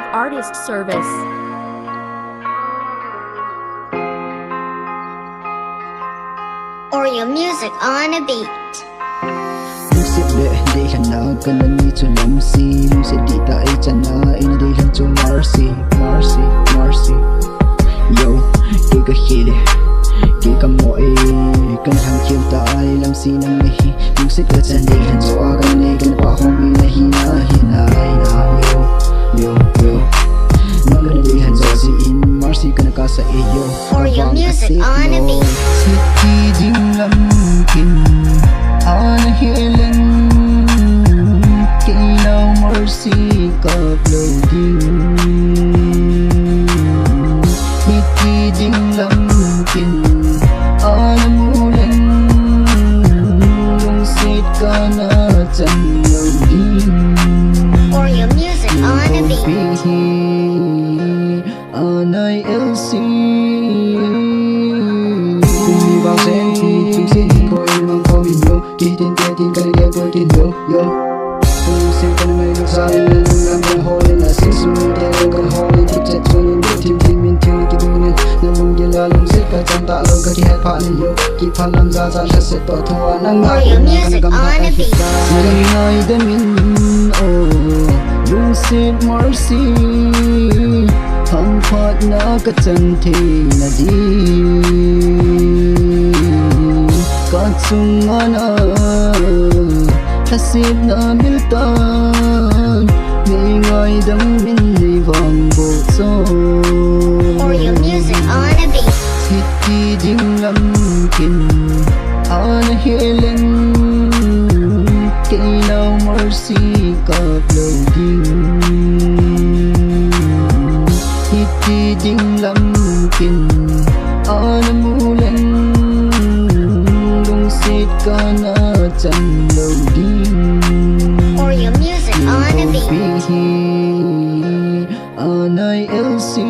exclusive artist service. Or your music on a beat. Music day hana kana ni to Lamsy. Music di ta ay chana ina day han to Marcy. Yo, kika hili, kika mo ay kan hang kim ta ay Lamsy nang nahi. Music ka chan day han so akan ay kan pa akong hina. Yo. Nang kana day han so si in Marcy kana ka sa iyo. Or your music on a beat. Siki ding lamkin ana hilan kailaw Marcy ka-uploading. Siki ding lamkin ana mulan lungsit ka na dyan loading. Or your music on a beat. Anay LC Kung ibang senti Tumsin ko ilmang komedyo Kitin kaliyan ko kinyo Yo Pusin ka na may luksain na nung naman holin na sisunutin ang kalholin Tip-chat sunin Tim-timin tiyong kitunin Nalong gilalong sit ka Cang talong ka kihat pa niyo Kipalam zaza siya sit patuwa Nang your music on a beat. Naringay damin Yung sit Marcy Hampat na kacanti na di Katsunga na Hasib na biltan Maingay damin ibang bukso. Or your music on a beat. Siki ding lamkin ana hilan kailaw Marcy ka-uploading. Ding lamkin ana mulan lungsit ka na dyan loading. Or your music on a beat. Anay LC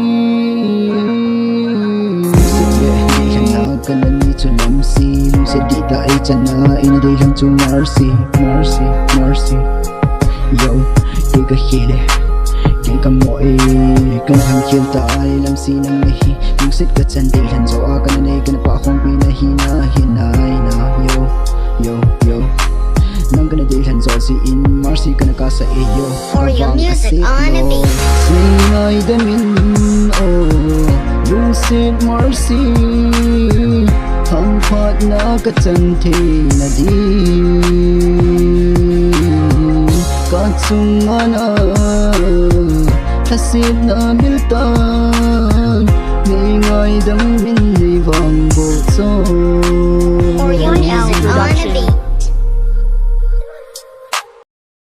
Hana ka na ni to Lamsy. Lusa di ta ay chana ina day lang to Marcy. Yo, kika hili Kika mo ay kan hang kim ta ay Lamsy nang nahi. Music ka chan day han so akan na kan pa akong pinahina. Yo nang kana day han so si in Marcy kana ka sa iyo. Or your music on a beat. Maingay damin yung sit Marcy hampat na kacanti na di Katsunga na hasib na biltan Maingay damin ibang bukso. Or your music on a beat.